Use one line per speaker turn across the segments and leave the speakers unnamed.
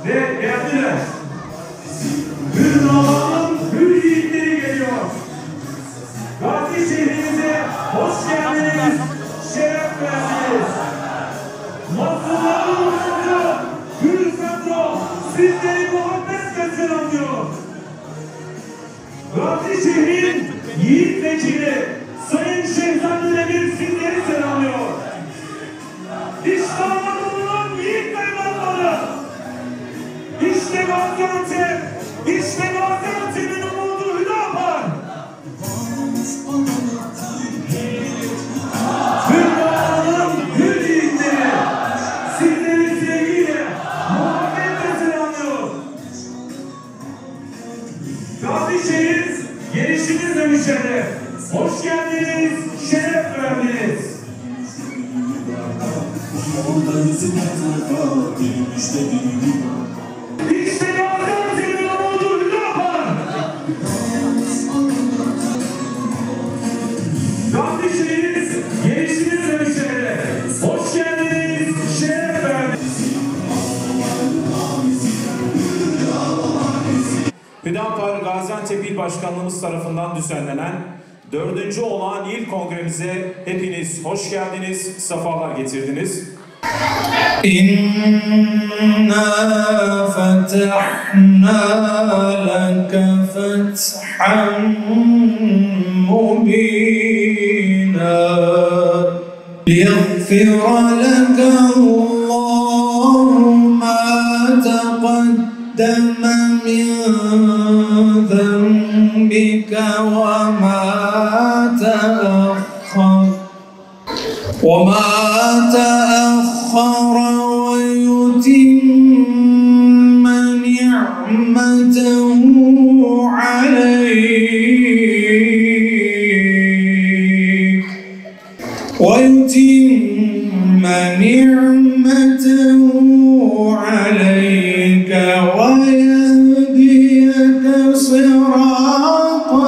ve geldiler. Hür Allah'ın hür yiğitleri geliyor. Gazi şehrimize hoş geldiniz, şeref verdiniz. Mazlumların ulusu Hür Kadro sizleri muhabbetle selamlıyor. Gazi şehrin yiğit vekili Sayın Şehzade Demir sizleri selamlıyor. İşte Anadolu'nun yiğit evlatları. İşte Gaziantep, işte Gaziantep'in umudu Hüdapar. Hüdapar'ın hür yiğitleri sizleri sevgiyle, muhabbetle selamlıyor. Gazişehir gelişinizle müşerref. Hoş geldiniz, şeref verdiniz. İşte Gaziantep'in umudu Hüdapar. Gazişehir gelişinizle müşerref. Hoş geldiniz, şeref verdiniz.
Hüdapar Gaziantep İl Başkanlığımız tarafından düzenlenen 4. olağan il kongremize hepiniz hoş geldiniz, sefalar getirdiniz.
İnna fetahna leke fethan mubina liyaghfira leke Allahu ma taqaddama min ذنبك وما تأخر ويتم نعمته عليك ويهديك صراطا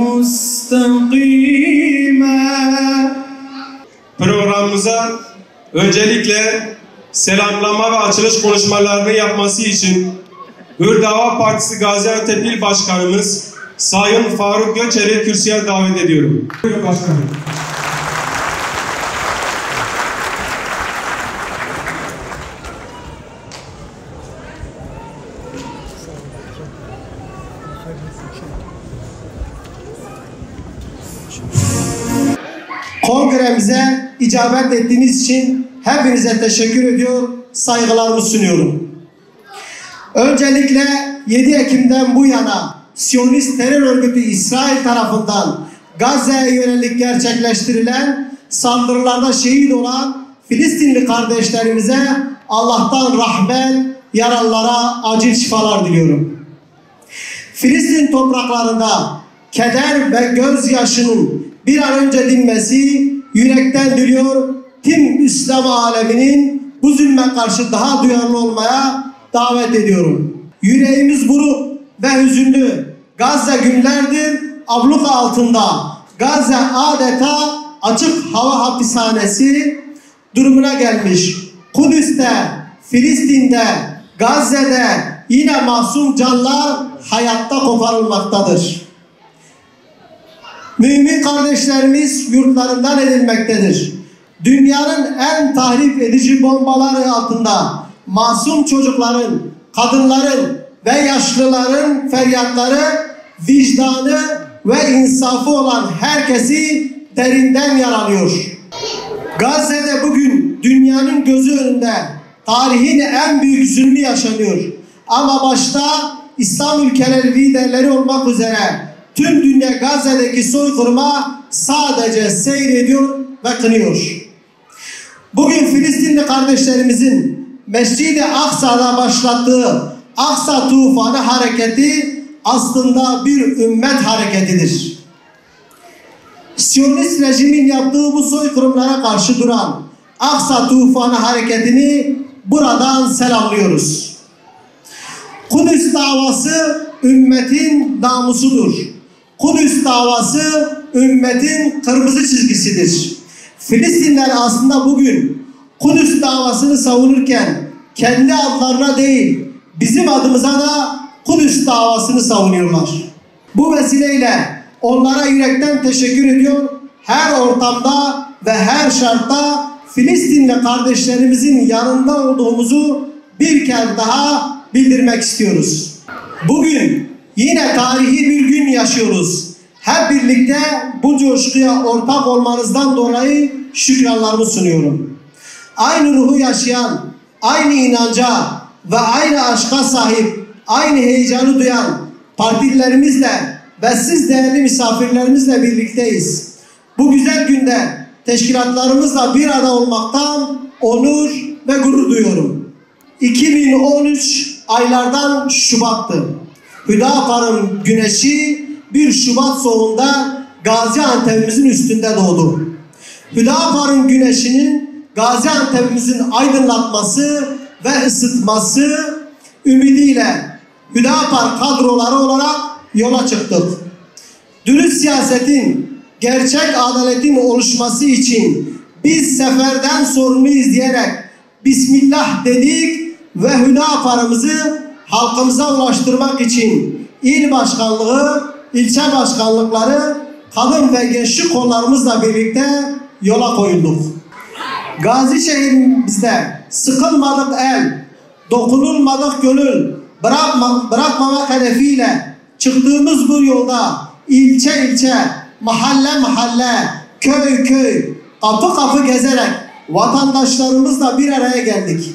مستقيما.
Programımıza öncelikle selamlama ve açılış konuşmalarını yapması için Hür Dava Partisi Gaziantep İl Başkanımız Sayın Faruk Göçer'i kürsüye davet ediyorum.
Buyurun başkanım.
Kongremize icabet ettiğiniz için hepinize teşekkür ediyor, saygılarımı sunuyorum. Öncelikle 7 Ekim'den bu yana Siyonist terör örgütü İsrail tarafından Gazze'ye yönelik gerçekleştirilen saldırılarda şehit olan Filistinli kardeşlerimize Allah'tan rahmet, yaralılara acil şifalar diliyorum. Filistin topraklarında keder ve gözyaşının bir an önce dinmesi yürekten diliyor. Tüm İslam aleminin bu zulme karşı daha duyarlı olmaya davet ediyorum. Yüreğimiz buruk ve hüzünlü. Gazze günlerdir abluka altında. Gazze adeta açık hava hapishanesi durumuna gelmiş. Kudüs'te, Filistin'de, Gazze'de yine masum canlar hayatta koparılmaktadır. Mümin kardeşlerimiz yurtlarından edilmektedir. Dünyanın en tahrip edici bombaları altında masum çocukların, kadınların ve yaşlıların feryatları, vicdanı ve insafı olan herkesi derinden yaralıyor. Gazze'de bugün dünyanın gözü önünde tarihin en büyük zulmü yaşanıyor. Ama başta İslam ülkeleri liderleri olmak üzere tüm dünya Gazze'deki soykırıma sadece seyrediyor ve kınıyor. Bugün Filistinli kardeşlerimizin Mescid-i Aksa'da başlattığı Aksa Tufanı hareketi aslında bir ümmet hareketidir. Siyonist rejimin yaptığı bu soykırımlara karşı duran Aksa Tufanı hareketini buradan selamlıyoruz. Kudüs davası ümmetin namusudur. Kudüs davası ümmetin kırmızı çizgisidir. Filistinler aslında bugün Kudüs davasını savunurken kendi adlarına değil, bizim adımıza da Kudüs davasını savunuyorlar. Bu vesileyle onlara yürekten teşekkür ediyor. Her ortamda ve her şartta Filistinli kardeşlerimizin yanında olduğumuzu bir kez daha bildirmek istiyoruz. Bugün yine tarihi bir gün yaşıyoruz. Hep birlikte bu coşkuya ortak olmanızdan dolayı şükranlarımı sunuyorum. Aynı ruhu yaşayan, aynı inanca ve aynı aşka sahip, aynı heyecanı duyan partilerimizle ve siz değerli misafirlerimizle birlikteyiz. Bu güzel günde teşkilatlarımızla bir arada olmaktan onur ve gurur duyuyorum. 2013 aylardan Şubat'tı. Hüdapar'ın güneşi bir Şubat soğuğunda Gaziantep'imizin üstünde doğdu. Hüdapar'ın güneşinin Gaziantep'imizin aydınlatması ve ısıtması ümidiyle Hüdapar kadroları olarak yola çıktık. Dürüst siyasetin, gerçek adaletin oluşması için biz seferden sorumluyuz diyerek Bismillah dedik ve Hüdapar'ımızı halkımıza ulaştırmak için il başkanlığı, ilçe başkanlıkları, kadın ve gençlik kollarımızla birlikte yola koyulduk. Gazi şehrimizde sıkılmadık el, dokunulmadık gönül, bırakmamak hedefiyle çıktığımız bu yolda ilçe ilçe, mahalle mahalle, köy köy, kapı kapı gezerek vatandaşlarımızla bir araya geldik.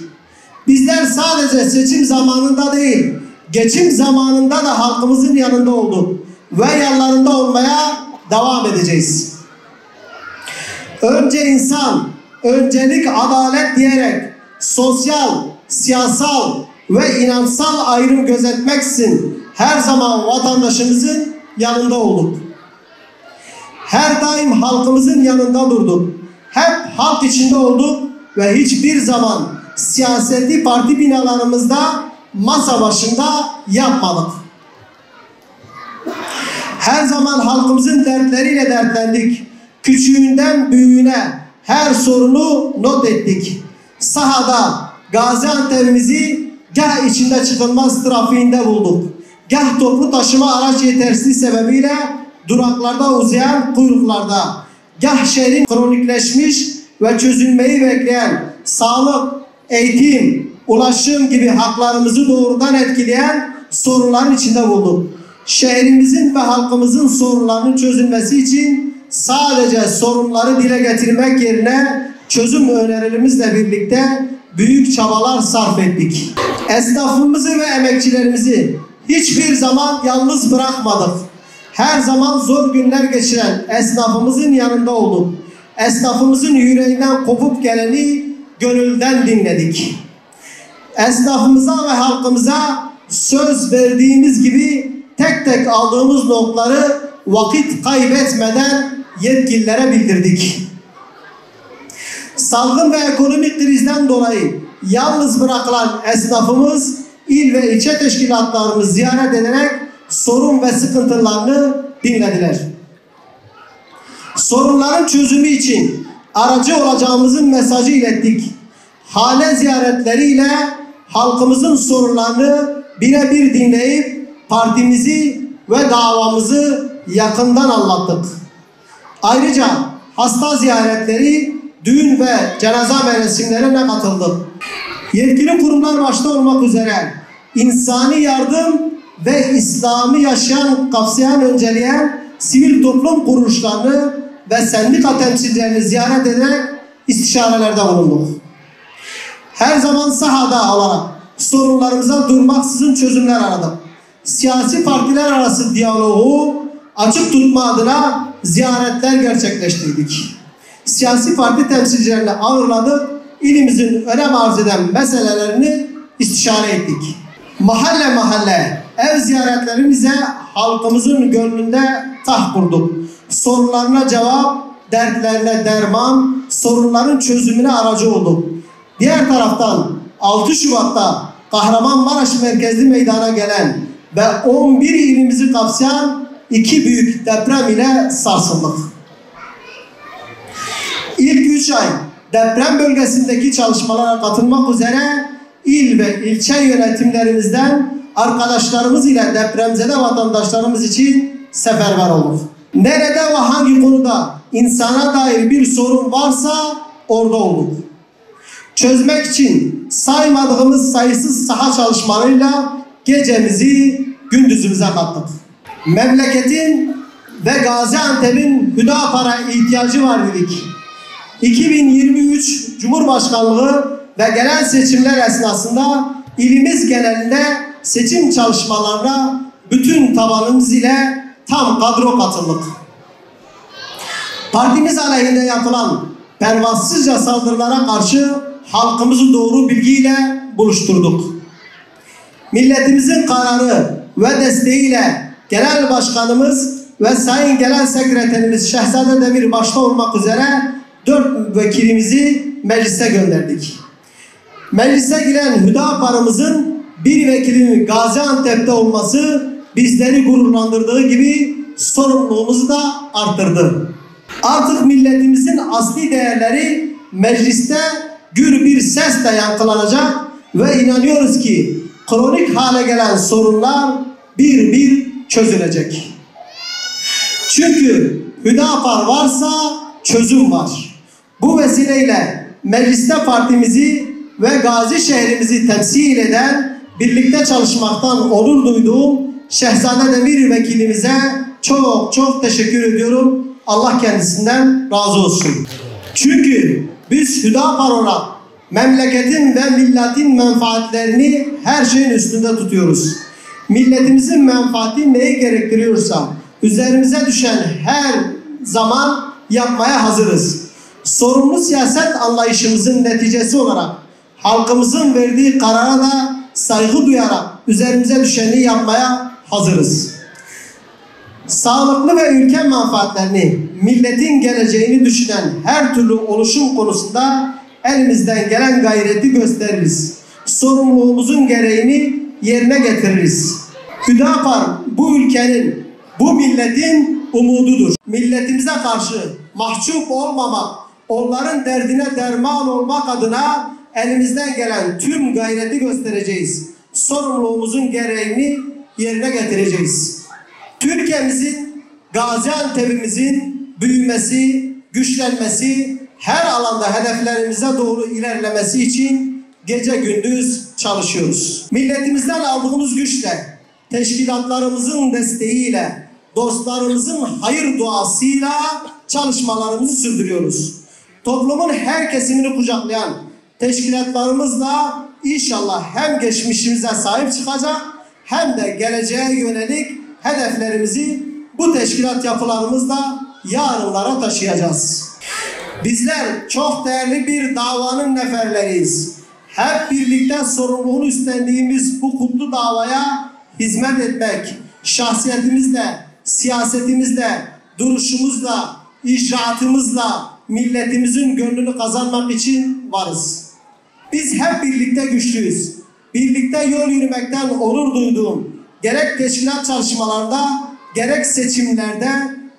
Bizler sadece seçim zamanında değil, geçim zamanında da halkımızın yanında olduk ve yanlarında olmaya devam edeceğiz. Önce insan, öncelik adalet diyerek sosyal, siyasal ve inançsal ayrım gözetmeksizin her zaman vatandaşımızın yanında olduk. Her daim halkımızın yanında durduk. Hep halk içinde olduk ve hiçbir zaman siyaseti parti binalarımızda masa başında yapmadık. Her zaman halkımızın dertleriyle dertlendik. Küçüğünden büyüğüne her sorunu not ettik. Sahada Gaziantep'imizi gah içinde çıkılmaz trafiğinde bulduk. Gah toplu taşıma araç yetersizliği sebebiyle duraklarda uzayan kuyruklarda, gah şehrin kronikleşmiş ve çözülmeyi bekleyen sağlık, eğitim, ulaşım gibi haklarımızı doğrudan etkileyen sorunların içinde bulduk. Şehrimizin ve halkımızın sorunlarının çözülmesi için sadece sorunları dile getirmek yerine çözüm önerilerimizle birlikte büyük çabalar sarf ettik. Esnafımızı ve emekçilerimizi hiçbir zaman yalnız bırakmadık. Her zaman zor günler geçiren esnafımızın yanında olduk. Esnafımızın yüreğinden kopup geleni gönülden dinledik. Esnafımıza ve halkımıza söz verdiğimiz gibi tek tek aldığımız notları vakit kaybetmeden yetkililere bildirdik. Salgın ve ekonomik krizden dolayı yalnız bırakılan esnafımız il ve ilçe teşkilatlarını ziyaret ederek sorun ve sıkıntılarını dinlediler. Sorunların çözümü için aracı olacağımızın mesajı ilettik. Hane ziyaretleriyle halkımızın sorunlarını birebir dinleyip partimizi ve davamızı yakından anlattık. Ayrıca hasta ziyaretleri, düğün ve cenaze merasimlerine katıldık. Yetkili kurumlar başta olmak üzere insani yardım ve İslam'ı kapsayan önceleyen sivil toplum kuruluşlarını ve sendika temsilcilerini ziyaret ederek istişarelerde bulunduk. Her zaman sahada olarak sorunlarımıza durmaksızın çözümler aradık. Siyasi partiler arası diyaloğu açık tutma adına ziyaretler gerçekleştirdik. Siyasi parti temsilcilerini ağırladık, ilimizin önem arz eden meselelerini istişare ettik. Mahalle mahalle ev ziyaretlerimize halkımızın gönlünde taht kurduk. Sorunlarına cevap, dertlerine derman, sorunların çözümüne aracı olduk. Diğer taraftan 6 Şubat'ta Kahramanmaraş merkezli meydana gelen ve 11 ilimizi kapsayan 2 büyük deprem ile sarsıldık. İlk 3 ay deprem bölgesindeki çalışmalara katılmak üzere il ve ilçe yönetimlerimizden arkadaşlarımız ile depremzede vatandaşlarımız için seferber olduk. Nerede ve hangi konuda insana dair bir sorun varsa orada olduk. Çözmek için saymadığımız sayısız saha çalışmalarıyla gecemizi gündüzümüze kattık. Memleketin ve Gaziantep'in Hüdapar'a ihtiyacı var dedik. 2023 Cumhurbaşkanlığı ve genel seçimler esnasında ilimiz genelinde seçim çalışmalarına bütün tabanımız ile tam kadro katıldık. Partimiz aleyhinde yapılan pervasızca saldırılara karşı halkımızı doğru bilgiyle buluşturduk. Milletimizin kararı ve desteğiyle Genel Başkanımız ve Sayın Genel Sekreterimiz Şehzade Demir başta olmak üzere 4 vekilimizi meclise gönderdik. Meclise giren Hüdapar'ımızın bir vekilinin Gaziantep'te olması bizleri gururlandırdığı gibi sorumluluğumuzu da arttırdı. Artık milletimizin asli değerleri mecliste gür bir sesle yankılanacak ve inanıyoruz ki kronik hale gelen sorunlar bir bir çözülecek. Çünkü Hüdapar varsa çözüm var. Bu vesileyle mecliste partimizi ve Gazi şehrimizi temsil eden, birlikte çalışmaktan onur duyduğum Şehzade Demir vekilimize çok çok teşekkür ediyorum. Allah kendisinden razı olsun. Çünkü biz Hüdapar olarak memleketin ve milletin menfaatlerini her şeyin üstünde tutuyoruz. Milletimizin menfaati neyi gerektiriyorsa üzerimize düşen her zaman yapmaya hazırız. Sorumlu siyaset anlayışımızın neticesi olarak halkımızın verdiği karara da saygı duyarak üzerimize düşeni yapmaya hazırız. Sağlıklı ve ülke menfaatlerini, milletin geleceğini düşünen her türlü oluşum konusunda elimizden gelen gayreti gösteririz. Sorumluluğumuzun gereğini yerine getiririz. Hüdapar bu ülkenin, bu milletin umududur. Milletimize karşı mahcup olmamak, onların derdine derman olmak adına elimizden gelen tüm gayreti göstereceğiz. Sorumluluğumuzun gereğini yerine getireceğiz. Türkiye'mizin, Gaziantep'imizin büyümesi, güçlenmesi, her alanda hedeflerimize doğru ilerlemesi için gece gündüz çalışıyoruz. Milletimizden aldığımız güçle, teşkilatlarımızın desteğiyle, dostlarımızın hayır duasıyla çalışmalarımızı sürdürüyoruz. Toplumun her kesimini kucaklayan teşkilatlarımızla inşallah hem geçmişimize sahip çıkacak hem de geleceğe yönelik hedeflerimizi bu teşkilat yapılarımızla yarınlara taşıyacağız. Bizler çok değerli bir davanın neferleriyiz. Hep birlikte sorumluluğunu üstlendiğimiz bu kutlu davaya hizmet etmek, şahsiyetimizle, siyasetimizle, duruşumuzla, icraatımızla milletimizin gönlünü kazanmak için varız. Biz hep birlikte güçlüyüz. Birlikte yol yürümekten onur duyduğum, gerek teşkilat çalışmalarında, gerek seçimlerde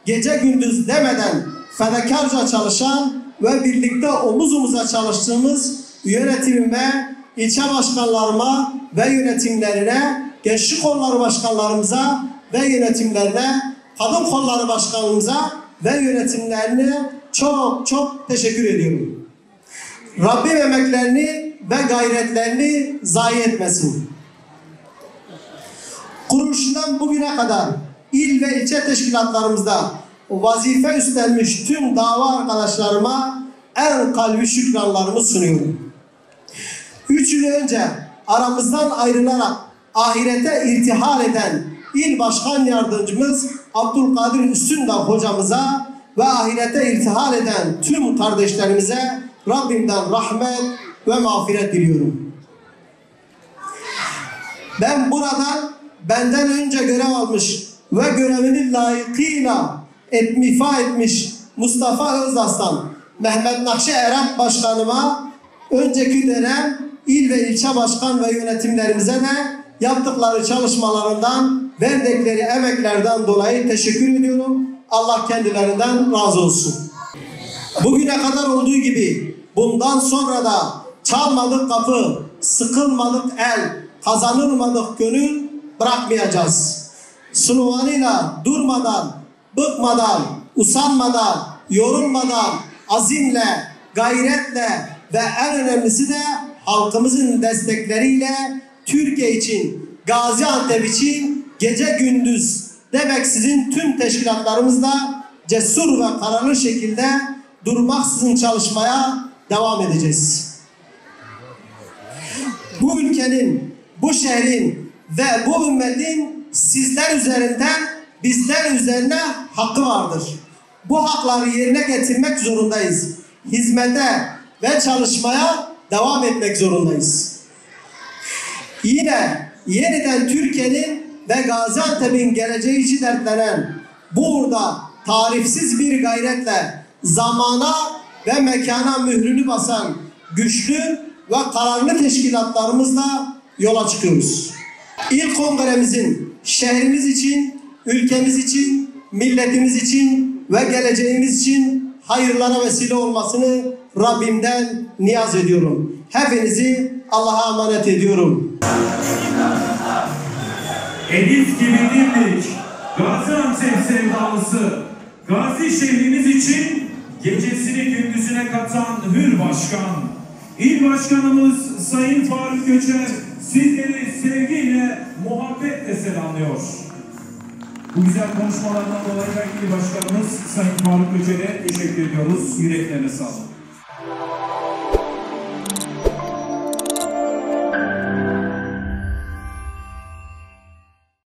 gece gündüz demeden fedakarca çalışan ve birlikte omuz omuza çalıştığımız yönetimime, ilçe başkanlarıma ve yönetimlerine, gençlik kolları başkanlarımıza ve yönetimlerine, kadın kolları başkanımıza ve yönetimlerine çok çok teşekkür ediyorum. Rabbim emeklerini ve gayretlerini zayi etmesin. Kuruluşundan bugüne kadar il ve ilçe teşkilatlarımızda vazife üstlenmiş tüm dava arkadaşlarıma en kalbi şükranlarımı sunuyorum. 3 yıl önce aramızdan ayrılarak ahirete irtihal eden İl Başkan Yardımcımız Abdülkadir Üstündağ hocamıza ve ahirete irtihal eden tüm kardeşlerimize Rabbimden rahmet ve mağfiret diliyorum. Ben buradan benden önce görev almış ve görevini layıkıyla ifa etmiş Mustafa Özaslan, Mehmet Nakşi Erap Başkanıma, önceki dönem il ve ilçe başkan ve yönetimlerimize de yaptıkları çalışmalarından, verdikleri emeklerden dolayı teşekkür ediyorum. Allah kendilerinden razı olsun. Bugüne kadar olduğu gibi bundan sonra da çalmadık kapı, sıkılmadık el, kazanılmadık gönül bırakmayacağız. Sloganıyla durmadan, bıkmadan, usanmadan, yorulmadan, azimle, gayretle ve en önemlisi de halkımızın destekleriyle Türkiye için, Gaziantep için gece gündüz demeksizin tüm teşkilatlarımızla cesur ve kararlı şekilde durmaksızın çalışmaya devam edeceğiz. Bu ülkenin, bu şehrin ve bu ümmetin sizler üzerinde, bizler üzerine hakkı vardır. Bu hakları yerine getirmek zorundayız. Hizmete ve çalışmaya devam etmek zorundayız. Yine yeniden Türkiye'nin ve Gaziantep'in geleceği için dertlenen bu uğurda tarifsiz bir gayretle zamana ve mekana mührünü basan güçlü ve kararlı teşkilatlarımızla yola çıkıyoruz. İl kongremizin şehrimiz için, ülkemiz için, milletimiz için ve geleceğimiz için hayırlara vesile olmasını Rabbimden niyaz ediyorum. Hepinizi Allah'a emanet ediyorum.
Elif gibi dimdik, Gaziantep sevdalısı, Gazi şehrimiz için gecesini gündüzüne katan Hür Başkan, İl Başkanımız Sayın Faruk Göçer sizleri sevgiyle, muhabbetle selamlıyor. Bu güzel konuşmalardan dolayı İl Başkanımız Sayın Faruk Göçer'e teşekkür ediyoruz. Yüreklerine sağlık.